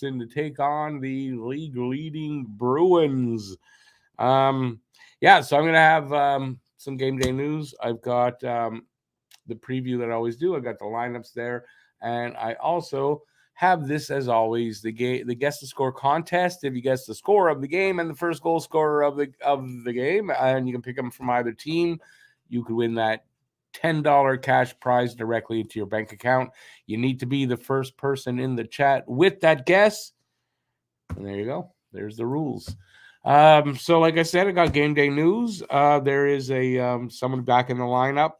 to take on the league-leading Bruins. So I'm going to have some game day news. I've got the preview that I always do. I got the lineups there, and I also have this as always the guess the score contest. If you guess the score of the game and the first goal scorer of the game, and you can pick them from either team, you could win that $10 cash prize directly into your bank account. You need to be the first person in the chat with that guess, and there you go. There's the rules. So like I said, I got game day news. There is a someone back in the lineup.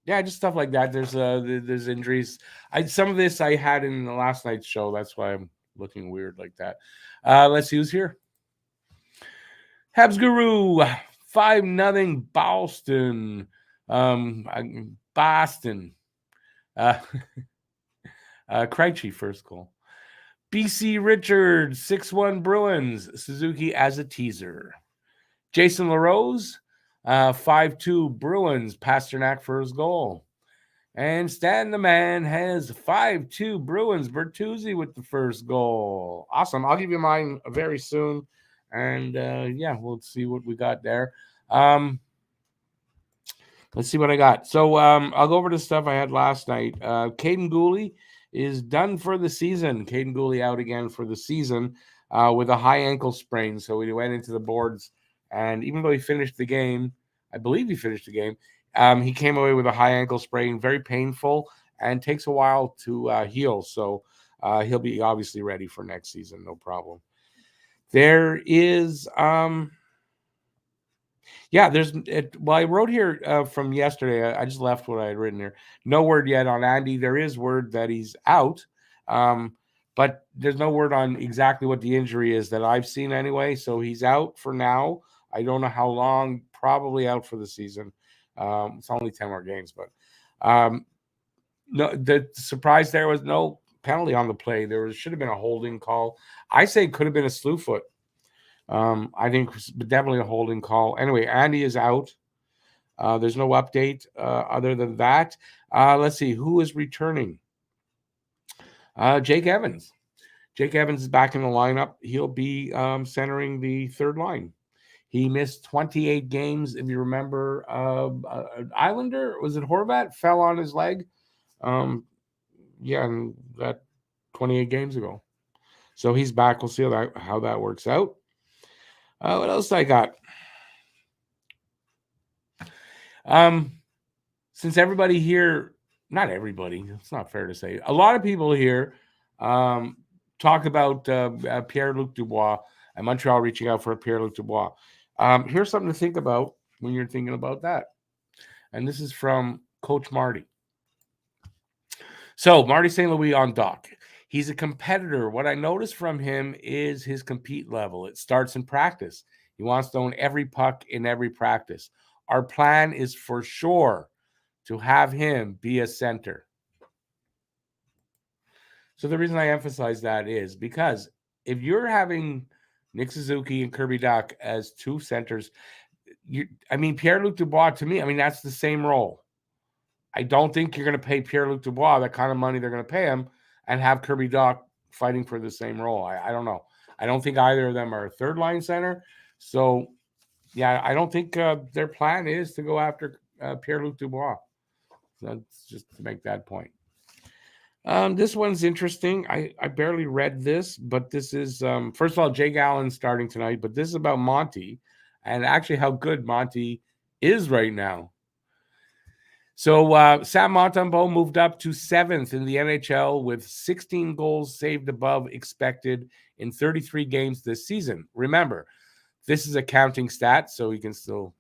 Just stuff like that. There's injuries. Some of this I had in the last night's show. That's why I'm looking weird like that. Let's see who's here. Habs Guru 5-0 Boston. Boston. Krejci first goal. BC Richards 6-1 Bruins. Suzuki as a teaser. Jason LaRose 5-2 Bruins. Pasternak for his goal. And Stan the Man has 5-2 Bruins. Bertuzzi with the first goal. Awesome. I'll give you mine very soon. And we'll see what we got there. Let's see what I got. So I'll go over the stuff I had last night. Caden Gooley is done for the season. Caden Gooley out again for the season with a high ankle sprain. So he went into the boards. And even though he finished the game, I believe he finished the game, he came away with a high ankle sprain, very painful, and takes a while to heal. So he'll be obviously ready for next season, no problem. There is, I wrote here from yesterday. I just left what I had written here. No word yet on Andy. There is word that he's out, but there's no word on exactly what the injury is that I've seen anyway. So he's out for now. I don't know how long, probably out for the season. It's only 10 more games, but no. The surprise there was no penalty on the play. Should have been a holding call. I say it could have been a slew foot. I think definitely a holding call. Anyway, Andy is out. There's no update other than that. Let's see who is returning. Jake Evans. Jake Evans is back in the lineup. He'll be centering the third line. He missed 28 games. If you remember, Islander, was it Horvat, fell on his leg? And that 28 games ago. So he's back. We'll see how that works out. What else I got? Since everybody here, not everybody, it's not fair to say, a lot of people here talk about Pierre-Luc Dubois and Montreal reaching out for Pierre-Luc Dubois. Here's something to think about when you're thinking about that. And this is from Coach Marty. So Marty St. Louis on dock. He's a competitor. What I noticed from him is his compete level. It starts in practice. He wants to own every puck in every practice. Our plan is for sure to have him be a center. So the reason I emphasize that is because if you're having Nick Suzuki and Kirby Dach as two centers, Pierre-Luc Dubois, to me, that's the same role. I don't think you're going to pay Pierre-Luc Dubois that kind of money they're going to pay him and have Kirby Dach fighting for the same role. I don't know. I don't think either of them are a third-line center. So, I don't think their plan is to go after Pierre-Luc Dubois. That's just to make that point. This one's interesting. I barely read this, but this is, first of all, Jake Allen starting tonight, but this is about Monty and actually how good Monty is right now. So Sam Montembeault moved up to 7th in the NHL with 16 goals saved above expected in 33 games this season. Remember, this is a counting stat, so he can still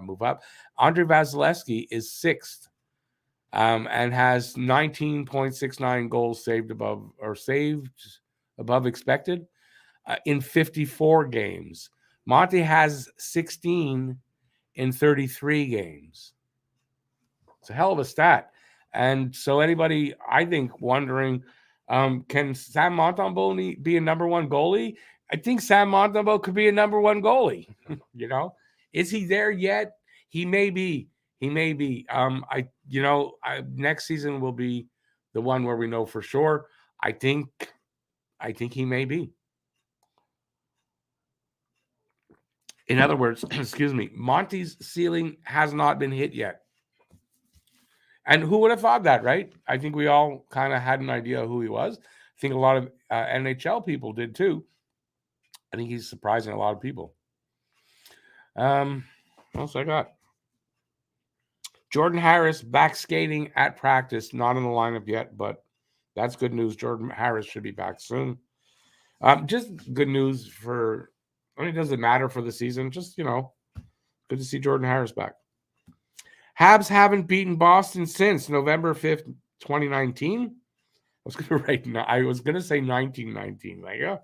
move up. Andrei Vasilevsky is 6th and has 19.69 goals saved above expected in 54 games. Monty has 16 in 33 games. It's a hell of a stat. And so anybody, I think, wondering, can Sam Montembeault be a number one goalie? I think Sam Montembeault could be a number one goalie. Is he there yet? He may be. Next season will be the one where we know for sure. I think he may be. In other words, excuse me, Monty's ceiling has not been hit yet. And who would have thought that, right? I think we all kind of had an idea who he was. I think a lot of NHL people did too. I think he's surprising a lot of people. What else I got? Jordan Harris back skating at practice, not in the lineup yet, but that's good news. Jordan Harris should be back soon. Just good news for, I mean, it doesn't matter for the season. Just, good to see Jordan Harris back. Habs haven't beaten Boston since November 5th, 2019. I was gonna say 1919.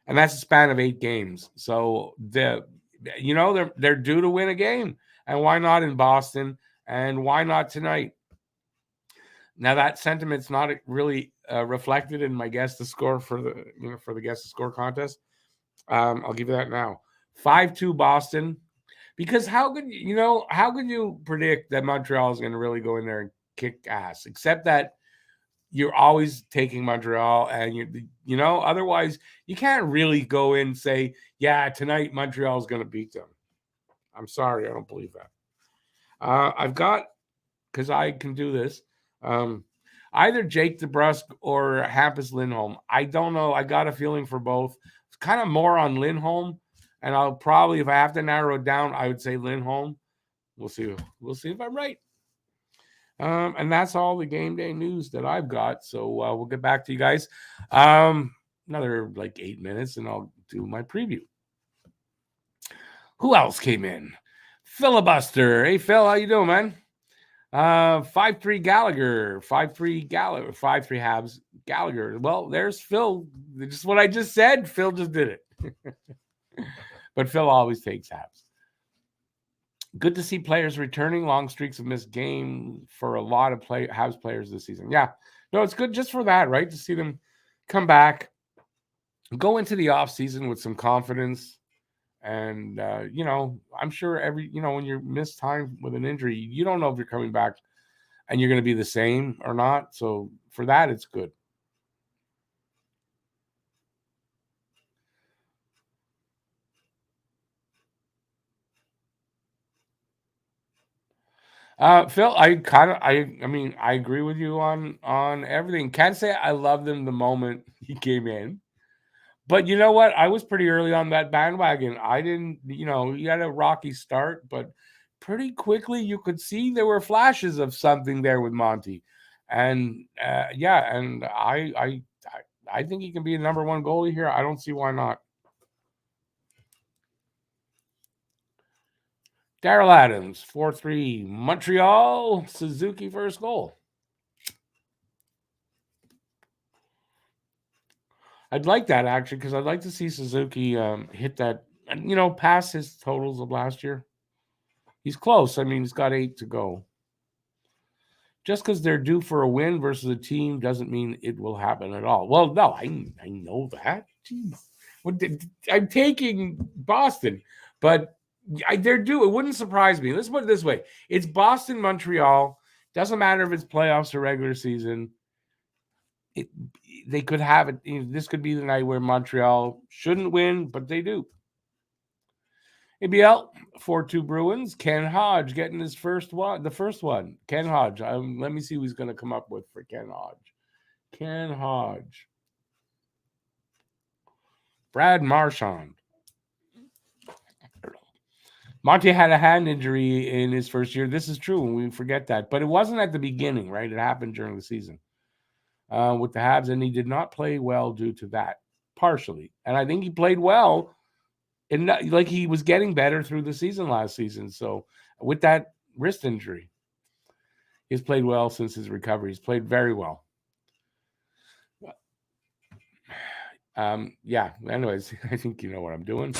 And that's a span of 8 games. So they're due to win a game. And why not in Boston? And why not tonight? Now that sentiment's not really reflected in my guess to score for the guess to score contest. I'll give you that now. 5-2 Boston. Because how could you predict that Montreal is going to really go in there and kick ass? Except that you're always taking Montreal, and otherwise you can't really go in and say, yeah, tonight Montreal is going to beat them. I'm sorry, I don't believe that. I've got, because I can do this, either Jake DeBrusk or Hampus Lindholm. I don't know. I got a feeling for both. It's kind of more on Lindholm, and I'll probably, if I have to narrow it down, I would say Lindholm. We'll see. We'll see if I'm right. And that's all the game day news that I've got. So we'll get back to you guys. Another 8 minutes, and I'll do my preview. Who else came in? Filibuster. Hey, Phil, how you doing, man? 5-3 Gallagher. 5-3 Gallagher. 5-3 Habs. Gallagher. Well, there's Phil. Just what I just said. Phil just did it. But Phil always takes Habs. Good to see players returning. Long streaks of missed game for a lot of Habs players this season. Yeah. No, it's good just for that, right? To see them come back, go into the offseason with some confidence. And, I'm sure when you miss time with an injury, you don't know if you're coming back and you're going to be the same or not. So for that, it's good. Phil, I agree with you on everything. Can't say I loved him the moment he came in, but you know what? I was pretty early on that bandwagon. I didn't, he had a rocky start, but pretty quickly you could see there were flashes of something there with Monty, and and I think he can be a number one goalie here. I don't see why not. Daryl Adams, 4-3 Montreal, Suzuki first goal. I'd like that actually, because I'd like to see Suzuki hit that, pass his totals of last year. He's close. I mean, he's got 8 to go. Just because they're due for a win versus a team doesn't mean it will happen at all. Well, no, I know that. Jeez. I'm taking Boston, but they're due. It wouldn't surprise me. Let's put it this way. It's Boston, Montreal. Doesn't matter if it's playoffs or regular season. They could have it. This could be the night where Montreal shouldn't win, but they do. ABL 4-2 Bruins. Ken Hodge getting his first one. The first one. Ken Hodge. Let me see who he's going to come up with for Ken Hodge. Ken Hodge. Brad Marchand. Monty had a hand injury in his first year. This is true, and we forget that. But it wasn't at the beginning, right? It happened during the season with the Habs, and he did not play well due to that, partially. And I think he played well. And he was getting better through the season last season. So with that wrist injury, he's played well since his recovery. He's played very well. Anyways, I think you know what I'm doing.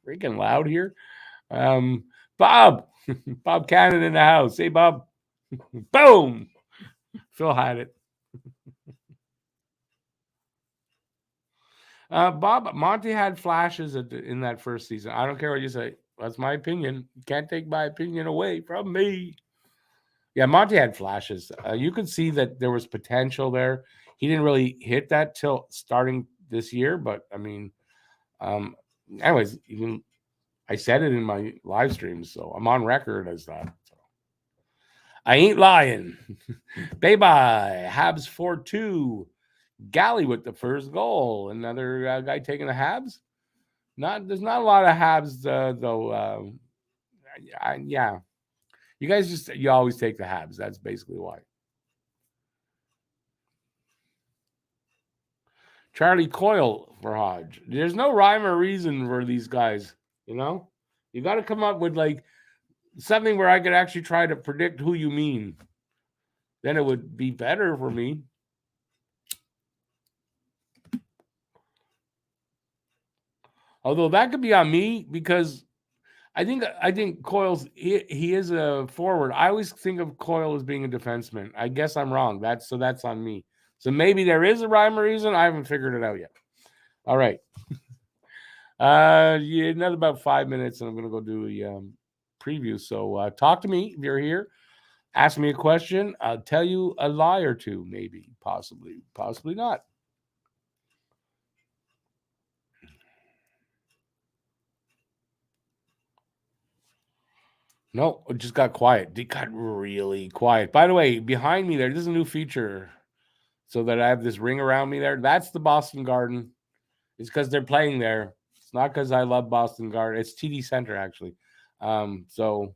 Freaking loud here. Bob Cannon in the house. Hey, Bob. Boom. Phil had it. Bob, Monty had flashes in that first season. I don't care what you say. That's my opinion. You can't take my opinion away from me. Yeah, Monty had flashes. You could see that there was potential there. He didn't really hit that till starting this year, but I mean, um, anyways, even I said it in my live streams, so I'm on record as that. So. I ain't lying. Bye-bye. Habs 4-2. Galley with the first goal. Another guy taking the Habs. There's not a lot of Habs though. Yeah, you guys you always take the Habs. That's basically why. Charlie Coyle for Hodge. There's no rhyme or reason for these guys. You know, you got to come up with like something where I could actually try to predict who you mean. Then it would be better for me. Although that could be on me because I think Coyle's he is a forward. I always think of Coyle as being a defenseman. I guess I'm wrong. That's on me. So maybe there is a rhyme or reason. I haven't figured it out yet. All right. Yeah, another about 5 minutes, and I'm gonna go do a preview. So talk to me if you're here. Ask me a question. I'll tell you a lie or two, maybe, possibly not. No, it just got quiet. It got really quiet. By the way, behind me there's a new feature so that I have this ring around me there. That's the Boston Garden. It's because they're playing there. It's not because I love Boston Garden. It's TD Center, actually. So,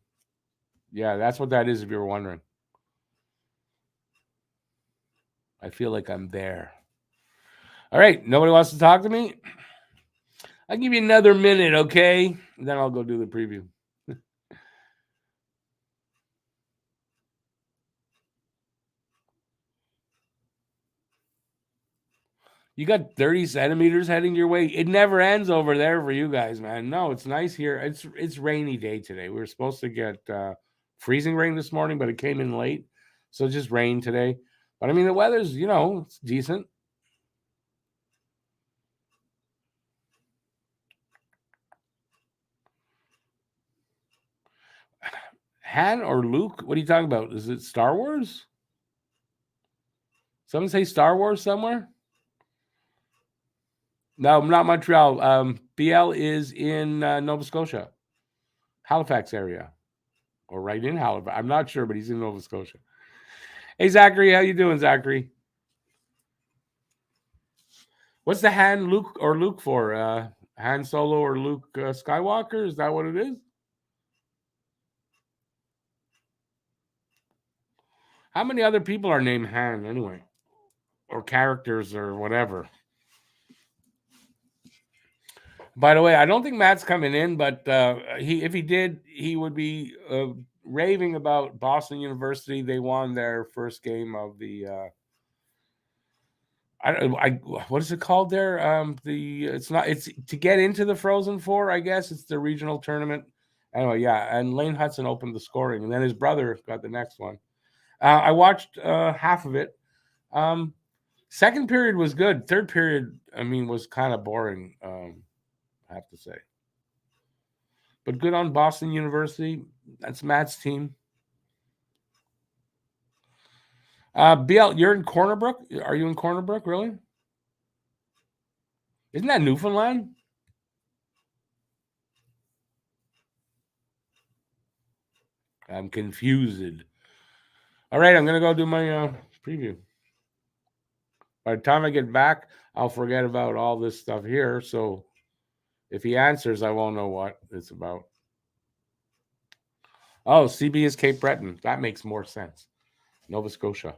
yeah, that's what that is if you're wondering. I feel like I'm there. All right, nobody wants to talk to me? I'll give you another minute, okay? Then I'll go do the preview. You got 30 centimeters heading your way. It never ends over there for you guys, man. No, it's nice here. It's rainy day today. We were supposed to get freezing rain this morning, but it came in late. So it just rained today. But I mean, the weather's, it's decent. Han or Luke? What are you talking about? Is it Star Wars? Someone say Star Wars somewhere? No, not Montreal. BL is in Nova Scotia, Halifax area, or right in Halifax. I'm not sure, but he's in Nova Scotia. Hey, Zachary, how you doing, Zachary? What's the Han Luke or Luke for? Han Solo or Luke Skywalker? Is that what it is? How many other people are named Han anyway? Or characters or whatever? By the way, I don't think Matt's coming in, but if he did, he would be raving about Boston University. They won their first game of the what is it called there? It's to get into the Frozen Four, I guess. It's the regional tournament. Anyway, yeah, and Lane Hudson opened the scoring, and then his brother got the next one. I watched half of it. Second period was good. Third period, I mean, was kind of boring. I have to say, but good on Boston University. That's Matt's team. BL, you're in Corner Brook. Are you in Corner Brook? Really? Isn't that Newfoundland? I'm confused. All right, I'm gonna go do my preview. By the time I get back, I'll forget about all this stuff here. So if he answers, I won't know what it's about. Oh, CB is Cape Breton. That makes more sense. Nova Scotia.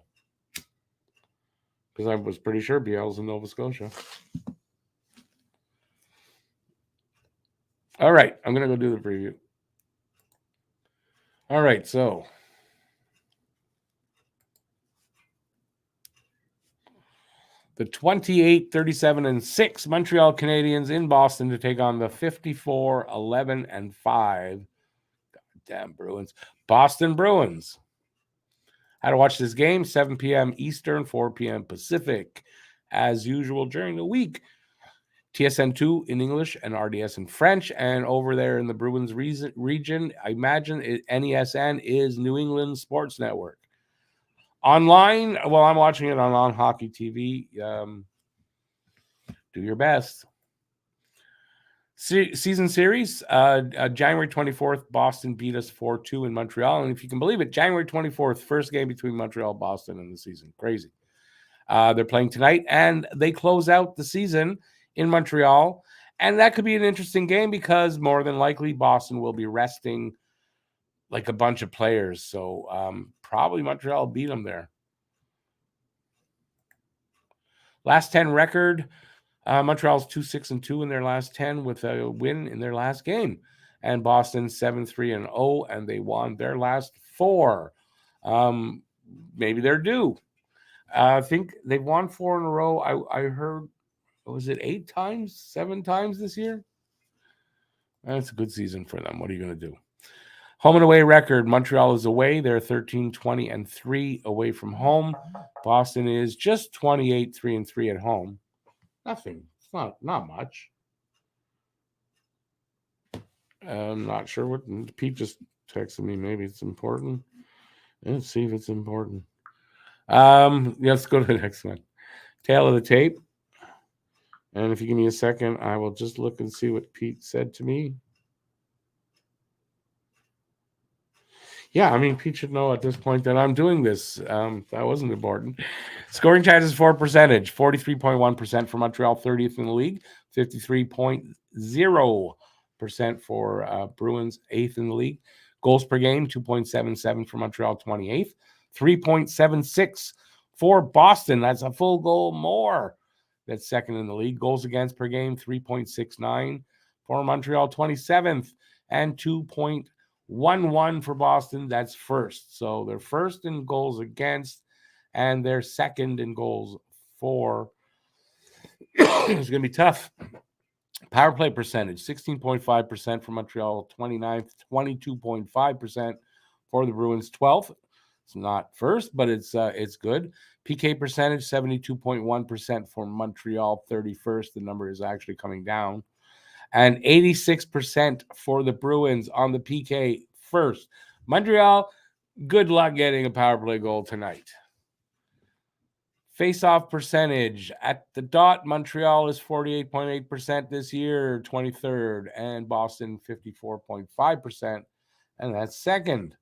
Because I was pretty sure BL's in Nova Scotia. All right, I'm gonna go do the preview. All right, so the 28, 37, and 6 Montreal Canadiens in Boston to take on the 54, 11, and 5. Goddamn Bruins. Boston Bruins. How to watch this game, 7 p.m. Eastern, 4 p.m. Pacific. As usual during the week. TSN2 in English and RDS in French. And over there in the Bruins region, I imagine NESN is New England Sports Network. Online, well, I'm watching it on Hockey TV. Do your best. Season series, January 24th, Boston beat us 4-2 in Montreal. And if you can believe it, January 24th, first game between Montreal and Boston in the season. Crazy. They're playing tonight, and they close out the season in Montreal. And that could be an interesting game because more than likely Boston will be resting like a bunch of players. So probably Montreal beat them there. Last 10 record, Montreal's 2-6-2 in their last 10 with a win in their last game. And Boston 7-3-0, and they won their last 4. Maybe they're due. I think they've won 4 in a row. I heard, was it 8 times, 7 times this year? That's a good season for them. What are you going to do? Home and away record, Montreal is away. They're 13-20-3 away from home. Boston is just 28-3-3 at home. Nothing. It's not much. I'm not sure what Pete just texted me. Maybe it's important. Let's see if it's important. Let's go to the next one. Tail of the tape. And if you give me a second, I will just look and see what Pete said to me. Yeah, I mean, Pete should know at this point that I'm doing this. That wasn't important. Scoring chances for percentage, 43.1% for Montreal, 30th in the league, 53.0% for Bruins, 8th in the league. Goals per game, 2.77 for Montreal, 28th, 3.76 for Boston. That's a full goal more. That's second in the league. Goals against per game, 3.69 for Montreal, 27th, and 2.11 for Boston. That's first. So they're first in goals against, and they're second in goals for. It's going to be tough. Power play percentage, 16.5% for Montreal, 29th, 22.5% for the Bruins, 12th. It's not first, but it's good. PK percentage, 72.1% for Montreal, 31st. The number is actually coming down. And 86% for the Bruins on the PK first. Montreal, good luck getting a power play goal tonight. Face-off percentage at the dot, Montreal is 48.8% this year, 23rd, and Boston 54.5%, and that's second.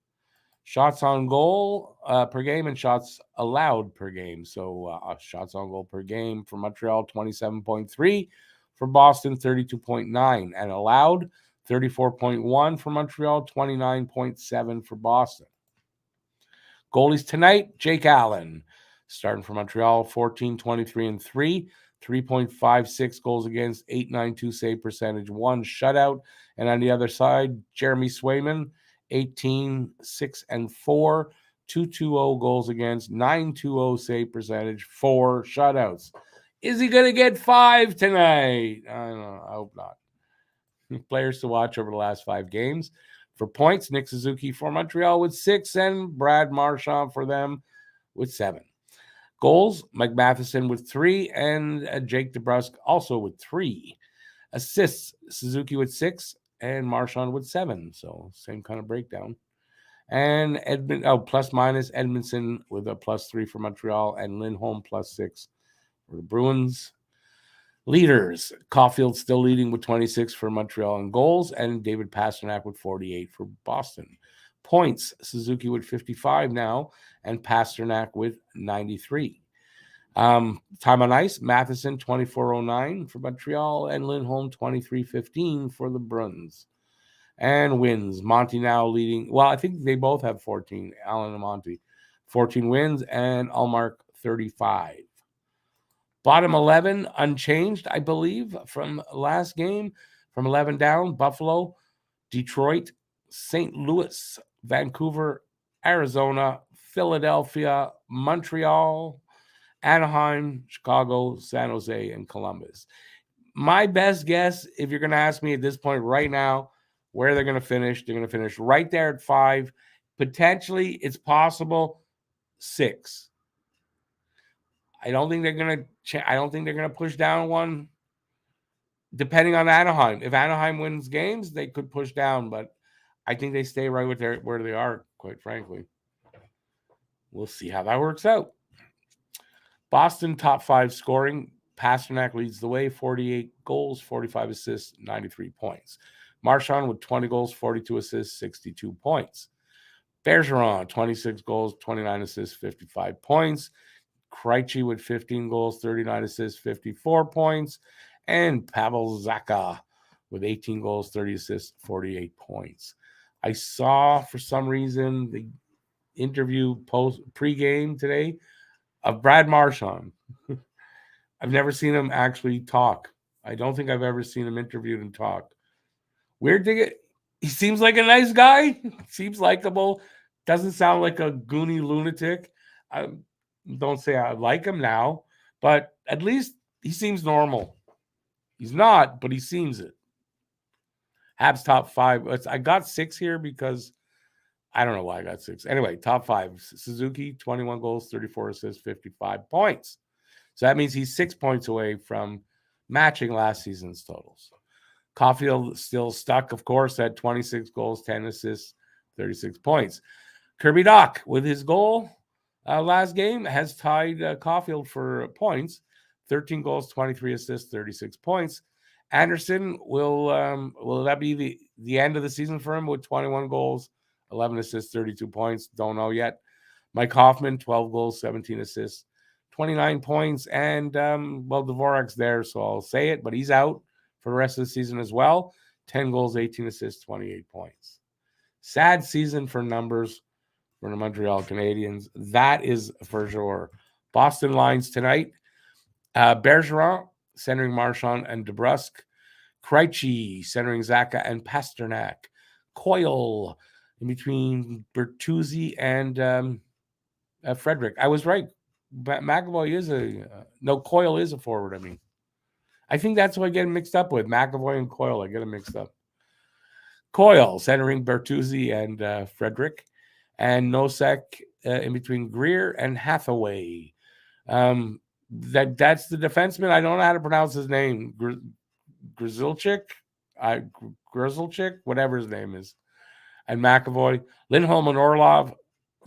Shots on goal per game and shots allowed per game. So shots on goal per game for Montreal, 27.3. For Boston, 32.9. And allowed, 34.1 for Montreal, 29.7 for Boston. Goalies tonight, Jake Allen. Starting for Montreal, 14-23-3, 3.56 goals against, 8.92 save percentage, 1 shutout. And on the other side, Jeremy Swayman, 18-6-4, 2.20 goals against, 9.20 save percentage, 4 shutouts. Is he going to get 5 tonight? I don't know. I hope not. Players to watch over the last 5 games. For points, Nick Suzuki for Montreal with 6 and Brad Marchand for them with 7. Goals, Mike Matheson with 3 and Jake DeBrusk also with 3. Assists, Suzuki with 6 and Marchand with 7. So same kind of breakdown. And plus minus Edmondson with a +3 for Montreal and Lindholm +6 for the Bruins. Leaders, Caulfield still leading with 26 for Montreal in goals, and David Pastrnak with 48 for Boston. Points, Suzuki with 55 now, and Pastrnak with 93. Time on ice, Matheson 24.09 for Montreal, and Lindholm 23.15 for the Bruins. And wins, Monty now leading. Well, I think they both have 14, Allen and Monty. 14 wins, and Allmark 35. Bottom 11 unchanged, I believe, from last game. From 11 down, Buffalo, Detroit, St. Louis, Vancouver, Arizona, Philadelphia, Montreal, Anaheim, Chicago, San Jose, and Columbus. My best guess, if you're going to ask me at this point right now, where they're going to finish, they're going to finish right there at 5. Potentially, it's possible 6. I don't think they're going to push down one. depending on Anaheim. If Anaheim wins games, they could push down, but I think they stay right with where they are, quite frankly. We'll see how that works out. Boston, top 5 scoring. Pasternak leads the way, 48 goals, 45 assists, 93 points. Marchand with 20 goals, 42 assists, 62 points. Bergeron, 26 goals, 29 assists, 55 points. Krejci with 15 goals, 39 assists, 54 points. And Pavel Zacha with 18 goals, 30 assists, 48 points. I saw, for some reason, the interview pregame today of Brad Marchand. I've never seen him actually talk. I don't think I've ever seen him interviewed and talk. Weird to get. He seems like a nice guy. Seems likable. Doesn't sound like a goony lunatic. I don't say I like him now, but at least he seems normal. He's not, but he seems it. Habs top 5. I got 6 here because I don't know why I got 6. Anyway, top 5. Suzuki, 21 goals, 34 assists, 55 points. So that means he's 6 points away from matching last season's totals. Caulfield still stuck, of course, at 26 goals, 10 assists, 36 points. Kirby Dach, with his goal last game, has tied Caulfield for points. 13 goals, 23 assists, 36 points. Anderson, will that be the end of the season for him with 21 goals, 11 assists, 32 points? Don't know yet. Mike Hoffman, 12 goals, 17 assists, 29 points. And, Dvorak's there, so I'll say it, but he's out for the rest of the season as well. 10 goals, 18 assists, 28 points. Sad season for numbers for the Montreal Canadiens. That is for sure. Boston lines tonight. Bergeron, centering Marchand and DeBrusk. Krejci, centering Zacha and Pasternak. Coyle, in between Bertuzzi and Frederick. I was right. McAvoy is Coyle is a forward, I mean. I think that's what I get mixed up with. McAvoy and Coyle, I get them mixed up. Coyle, centering Bertuzzi and Frederick. And Nosek in between Greer and Hathaway. That's the defenseman. I don't know how to pronounce his name. Grizzlchick, whatever his name is. And McAvoy. Lindholm and Orlov.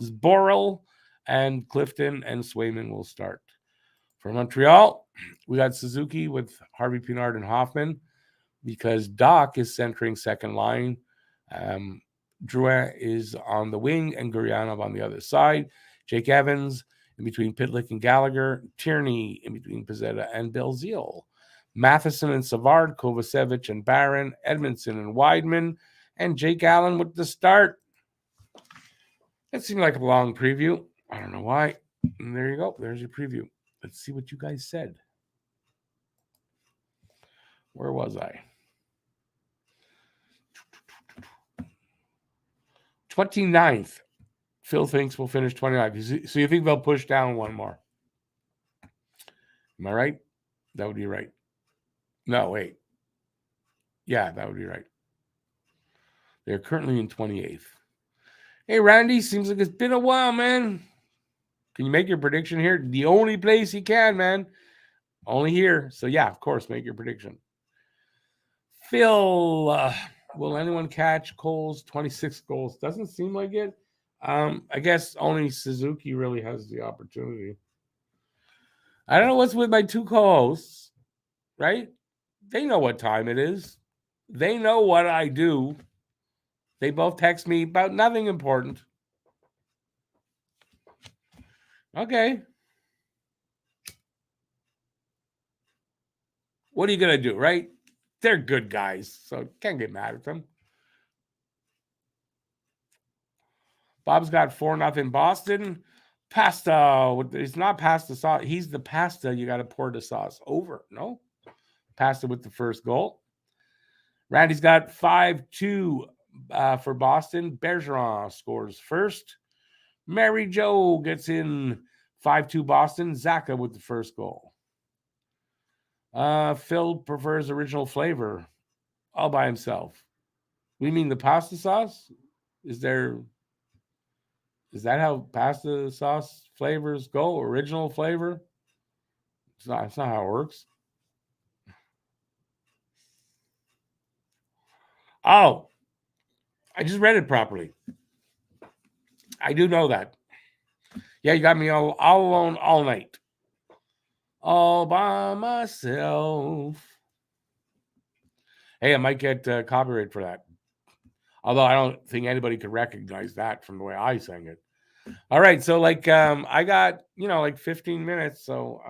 Zboril and Clifton and Swayman will start. For Montreal, we got Suzuki with Harvey Pinard and Hoffman because Dach is centering second line. Drouin is on the wing and Guryanov on the other side. Jake Evans in between Pitlick and Gallagher. Tierney in between Pizzetta and Belzile. Matheson and Savard, Kovacevic and Barron, Edmondson and Weidman, and Jake Allen with the start. That seemed like a long preview. I don't know why. And there you go. There's your preview. Let's see what you guys said. Where was I? 29th. Phil thinks we'll finish 29th. So you think they'll push down one more? Am I right? That would be right. No, wait. Yeah, that would be right. They're currently in 28th. Hey, Randy, seems like it's been a while, man. Can you make your prediction here? The only place you can, man. Only here. So, yeah, of course, make your prediction. Phil, will anyone catch Cole's 26 goals? Doesn't seem like it. I guess only Suzuki really has the opportunity. I don't know what's with my two co-hosts, right? They know what time it is. They know what I do. They both text me about nothing important. Okay. What are you going to do, right? They're good guys, so can't get mad at them. Bob's got 4-0 Boston. Pasta. It's not pasta sauce. He's the pasta. You got to pour the sauce over. No? Pasta with the first goal. Randy's got 5-2 for Boston. Bergeron scores first. Mary Jo gets in 5-2 Boston. Zacha with the first goal. Phil prefers original flavor all by himself. We mean the pasta sauce? Is that how pasta sauce flavors go? Original flavor? It's not how it works. Oh, I just read it properly. I do know that. Yeah, you got me all alone all night. All by myself. Hey, I might get copyright for that. Although I don't think anybody could recognize that from the way I sang it. All right, so like I got, like 15 minutes, so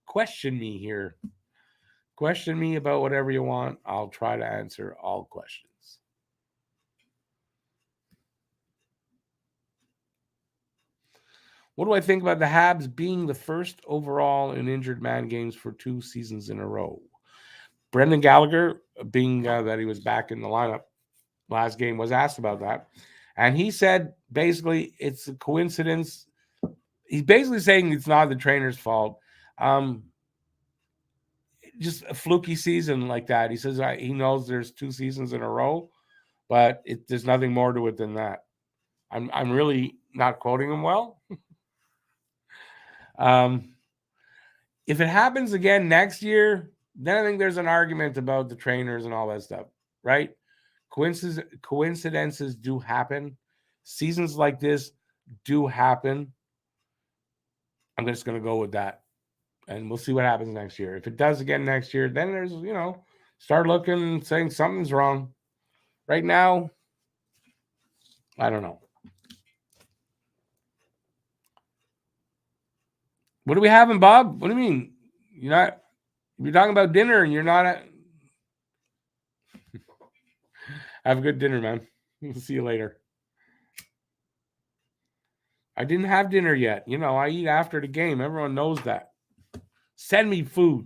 question me here. Question me about whatever you want. I'll try to answer all questions. What do I think about the Habs being the first overall in injured man games for 2 seasons in a row? Brendan Gallagher, being that he was back in the lineup last game, was asked about that. And he said basically it's a coincidence. He's basically saying it's not the trainer's fault. Just a fluky season like that. He says he knows there's 2 seasons in a row, but there's nothing more to it than that. I'm really not quoting him well. If it happens again next year, then I think there's an argument about the trainers and all that stuff, right? Coincidences do happen. Seasons like this do happen. I'm just going to go with that. And we'll see what happens next year. If it does again next year, then there's, start looking and saying something's wrong. Right now, I don't know. What are we having, Bob? What do you mean? You're talking about dinner and you're not at... Have a good dinner, man. See you later. I didn't have dinner yet. I eat after the game. Everyone knows that. Send me food.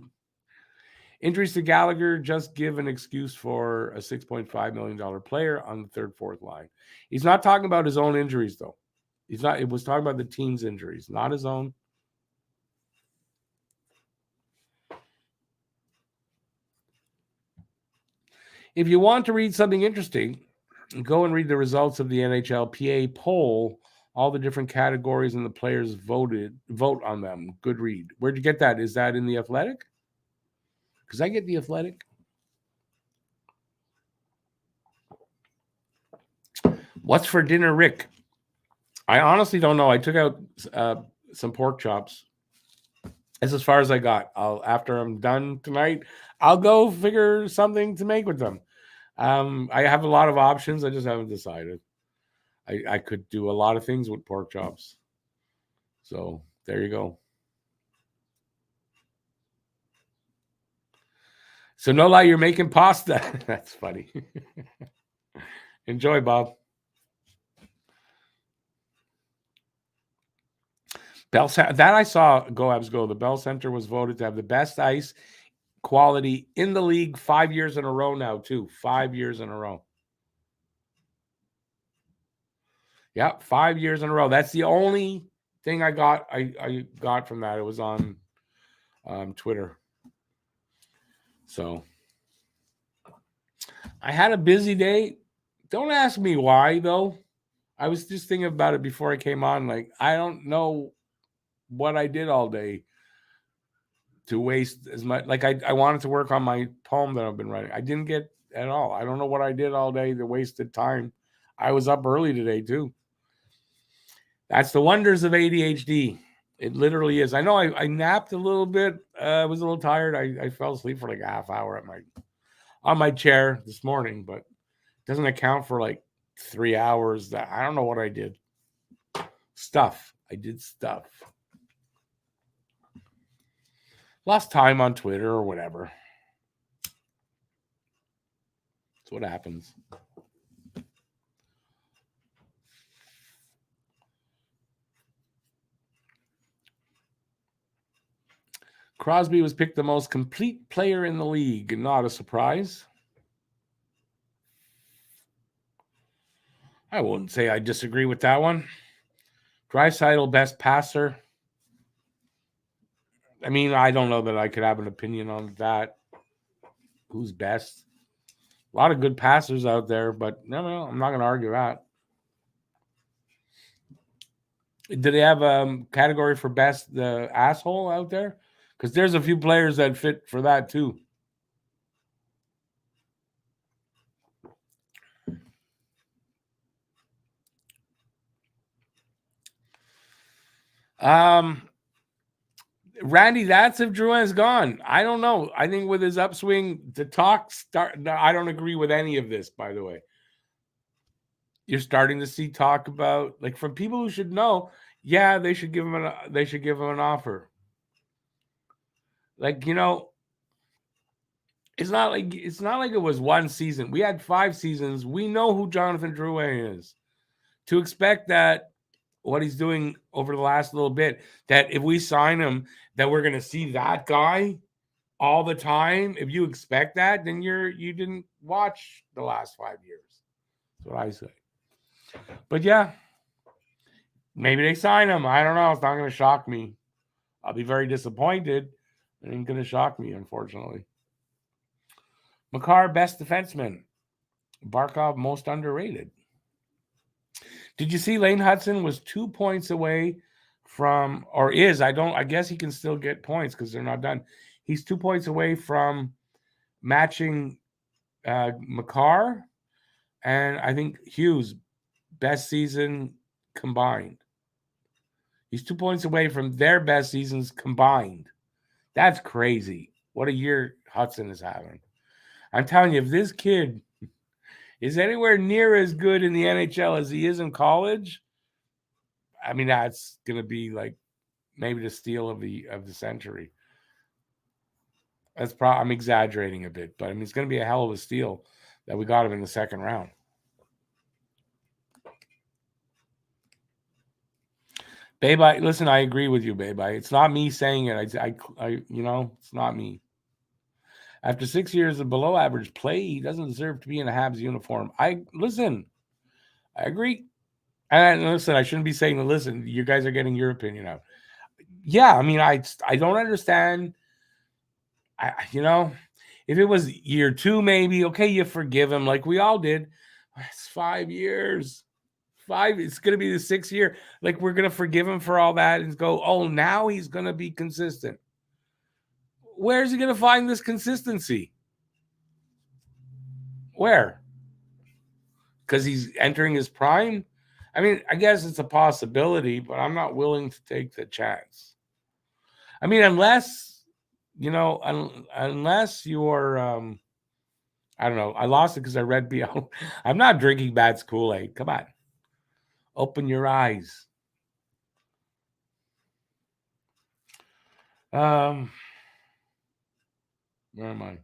Injuries to Gallagher just give an excuse for a $6.5 million player on the third, fourth line. He's not talking about his own injuries, though. It was talking about the team's injuries, not his own. If you want to read something interesting, go and read the results of the NHLPA poll. All the different categories and the players vote on them. Good read. Where'd you get that? Is that in The Athletic? Because I get The Athletic. What's for dinner, Rick? I honestly don't know. I took out some pork chops. That's as far as I got. After I'm done tonight, I'll go figure something to make with them. I have a lot of options. I just haven't decided. I could do a lot of things with pork chops. So there you go. So no lie, you're making pasta. That's funny. Enjoy, Bob. That I saw Go Habs Go. The Bell Center was voted to have the best ice quality in the league 5 years in a row now, too. 5 years in a row. Yeah, 5 years in a row. That's the only thing I got. I got from that. It was on Twitter. So I had a busy day. Don't ask me why, though. I was just thinking about it before I came on. Like, I don't know what I did all day to waste as much. Like, I wanted to work on my poem that I've been writing. I didn't get at all. I don't know what I did all day that wasted time. I was up early today, too. That's the wonders of ADHD. It literally is. I know I napped a little bit. I was a little tired. I fell asleep for like a half hour on my chair this morning, but it doesn't account for like 3 hours. That I don't know what I did. I did stuff. Lost time on Twitter or whatever. That's what happens. Crosby was picked the most complete player in the league. Not a surprise. I wouldn't say I disagree with that one. Draisaitl, best passer. I mean, I don't know that I could have an opinion on that. Who's best? A lot of good passers out there, but no, I'm not going to argue that. Do they have a category for best the asshole out there? Because there's a few players that fit for that too. Randy, that's if Drouin's gone. I don't know. I think with his upswing, the talk start. No, I don't agree with any of this, by the way. You're starting to see talk about, like, from people who should know, yeah, they should give him an offer. Like, it's not like it was one season. We had 5 seasons. We know who Jonathan Drouin is. To expect that what he's doing over the last little bit, that if we sign him, that we're going to see that guy all the time. If you expect that, then you didn't watch the last 5 years. That's what I say. But yeah, maybe they sign him. I don't know. It's not going to shock me. I'll be very disappointed. It ain't going to shock me, unfortunately. Makar, best defenseman. Barkov, most underrated. Did you see Lane Hudson was 2 points away from, or is, I guess he can still get points because they're not done. He's 2 points away from matching Makar and I think Hughes' best season combined. He's 2 points away from their best seasons combined. That's crazy. What a year Hudson is having. I'm telling you, if this kid is anywhere near as good in the NHL as he is in college, I mean, that's going to be like maybe the steal of the century. I'm exaggerating a bit, but I mean, it's going to be a hell of a steal that we got him in the second round. Babe, listen, I agree with you, babe. It's not me saying it. It's not me. After 6 years of below average play, he doesn't deserve to be in a Habs uniform. I agree. And listen, I shouldn't be saying, listen, you guys are getting your opinion out. Yeah, I mean, I don't understand. If it was year 2, maybe, okay, you forgive him like we all did. It's 5 years. 5, it's going to be the 6th year. Like, we're going to forgive him for all that and go, oh, now he's going to be consistent. Where's he going to find this consistency? Where? Because he's entering his prime? I mean, I guess it's a possibility, but I'm not willing to take the chance. I mean, unless you're, I don't know. I lost it because I read BL. I'm not drinking Bad's Kool-Aid. Come on. Open your eyes. Where am I?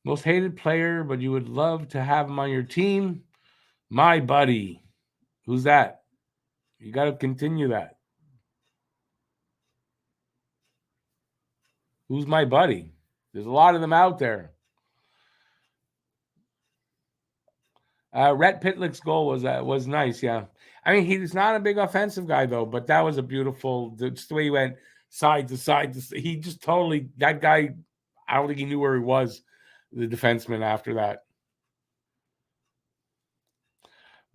Most hated player, but you would love to have him on your team. My buddy. Who's that? You got to continue that. Who's my buddy? There's a lot of them out there. Rhett Pitlick's goal was nice, yeah. I mean, he's not a big offensive guy, though, but that was a beautiful, just the way he went side to side. He just totally, that guy, I don't think he knew where he was, the defenseman, after that.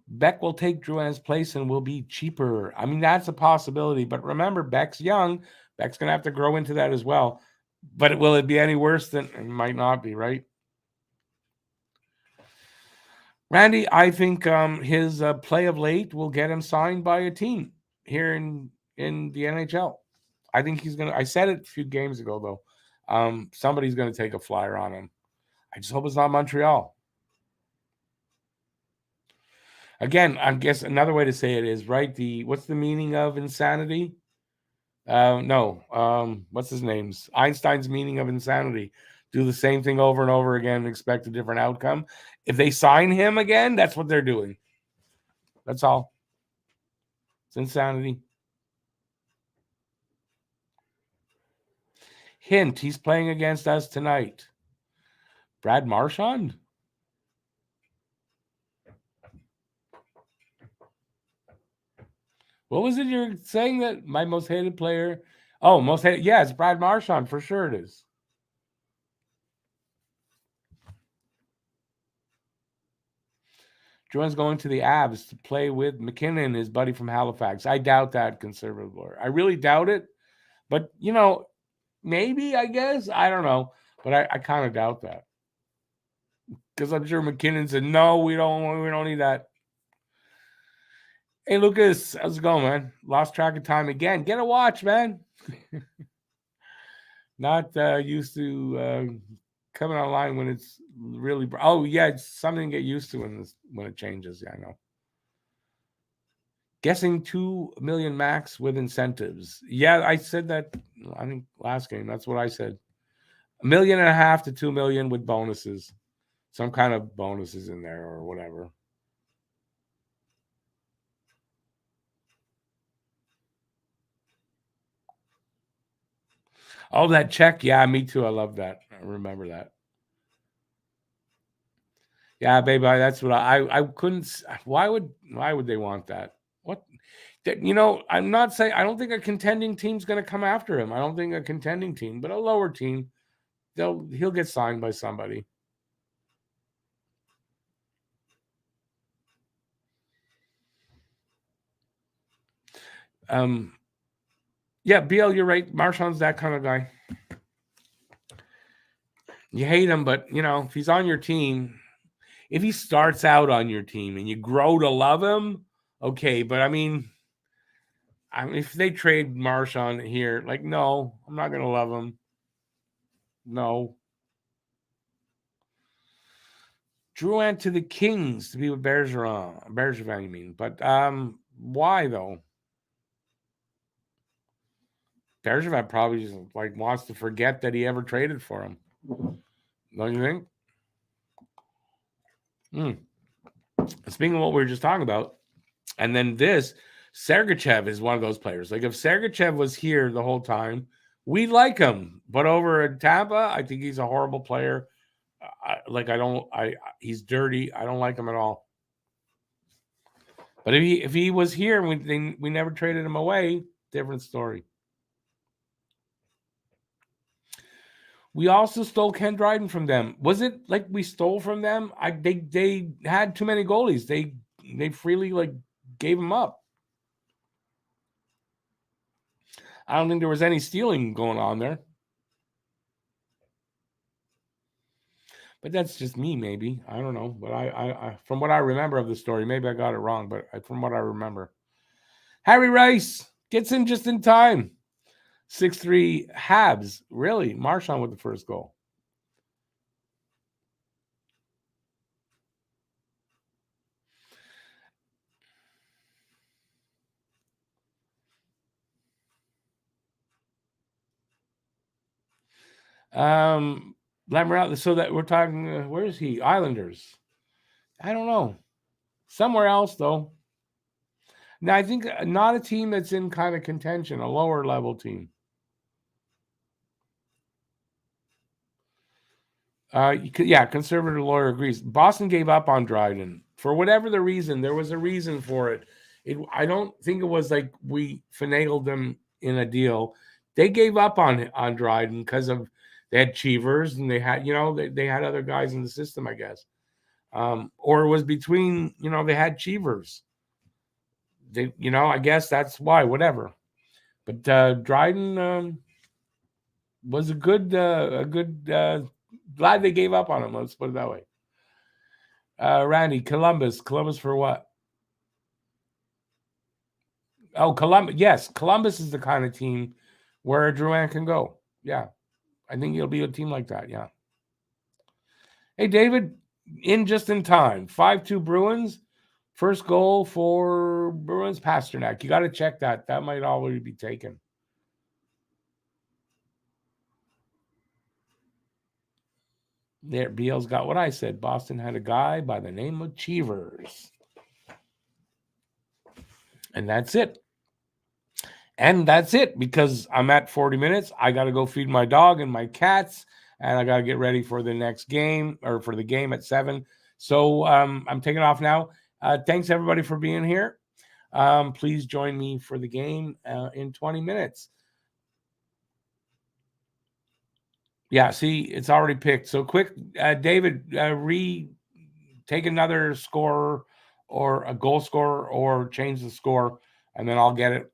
Beck will take Drouin's place and will be cheaper. I mean, that's a possibility, but remember, Beck's young. Beck's going to have to grow into that as well. But will it be any worse than, it might not be, right? Randy, I think his play of late will get him signed by a team here in the NHL. I think he's going to, I said it a few games ago, though. Somebody's going to take a flyer on him. I just hope it's not Montreal. Again, I guess another way to say it is, right, what's the meaning of insanity? What's his name? Einstein's meaning of insanity. Do the same thing over and over again and expect a different outcome. If they sign him again, that's what they're doing. That's all. It's insanity. Hint, he's playing against us tonight. Brad Marchand? What was it you're saying that my most hated player? Oh, most hated. Yeah, it's Brad Marchand. For sure it is. Drouin's going to the Avs to play with McKinnon, his buddy from Halifax. I doubt that, conservative lawyer. I really doubt it. But, maybe, I guess. I don't know. But I kind of doubt that. Because I'm sure McKinnon said, no, we don't need that. Hey, Lucas, how's it going, man? Lost track of time again. Get a watch, man. Not used to coming online when it's really. Oh, yeah, it's something to get used to when it changes. Yeah, I know. Guessing 2 million max with incentives. Yeah, I said that. I think last game. That's what I said. 1.5 million to 2 million with bonuses. Some kind of bonuses in there or whatever. Oh, that check. Yeah, me too. I love that. I remember that. Yeah, baby, that's what I couldn't. Why would they want that? What I'm not saying I don't think a contending team's going to come after him. I don't think a contending team, but a lower team, he'll get signed by somebody. Um, yeah, BL, you're right. Marchand's that kind of guy. You hate him, but if he's on your team, if he starts out on your team and you grow to love him, okay. But if they trade Marchand here, like, no, I'm not going to love him. No. Drouin to the Kings to be with Bergeron. Bergevin, you mean? But why though? Bergevin probably just wants to forget that he ever traded for him. Don't you think? Speaking of what we were just talking about, and then Sergachev is one of those players. Like if Sergachev was here the whole time, we like him. But over at Tampa, I think he's a horrible player. He's dirty. I don't like him at all. But if he was here, we never traded him away. Different story. We also stole Ken Dryden from them. Was it like we stole from them? They had too many goalies. They freely gave him up. I don't think there was any stealing going on there. But that's just me, maybe. I don't know. But I from what I remember of the story, maybe I got it wrong, but from what I remember. Harry Rice gets in just in time. 6-3 Habs. Really? Marchand with the first goal. So that we're talking, where is he? Islanders. I don't know. Somewhere else, though. Now, I think not a team that's in kind of contention, a lower level team. Yeah, conservative lawyer agrees. Boston gave up on Dryden for whatever the reason. There was a reason for it. I don't think it was like we finagled them in a deal. They gave up on Dryden because of they had Cheevers and they had they had other guys in the system, I guess. Or it was between they had Cheevers. I guess that's why. Whatever. But Dryden was a good. Glad they gave up on him. Let's put it that way. Randy, Columbus for what? Oh, Columbus. Yes, Columbus is the kind of team where Drouin can go. Yeah, I think he'll be a team like that. Yeah. Hey, David, just in time. 5-2 Bruins. First goal for Bruins Pasternak. You got to check that. That might already be taken. There, BL's got what I said. Boston had a guy by the name of Cheevers. And that's it. And that's it because I'm at 40 minutes. I got to go feed my dog and my cats, and I got to get ready for the next game or for the game at 7. So I'm taking off now. Thanks, everybody, for being here. Please join me for the game in 20 minutes. Yeah, see, it's already picked. So quick, David, take another score or a goal scorer or change the score, and then I'll get it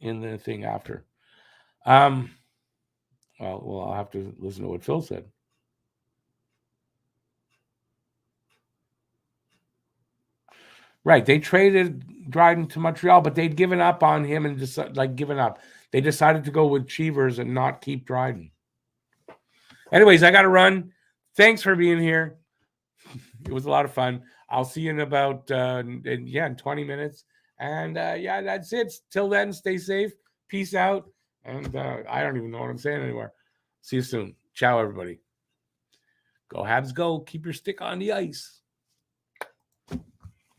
in the thing after. Well, I'll have to listen to what Phil said. Right. They traded Dryden to Montreal, but they'd given up on him and just given up. They decided to go with Cheevers and not keep Dryden. Anyways, I got to run. Thanks for being here. It was a lot of fun. I'll see you in about in 20 minutes. And that's it. Till then, stay safe. Peace out. And I don't even know what I'm saying anymore. See you soon. Ciao, everybody. Go Habs, go. Keep your stick on the ice.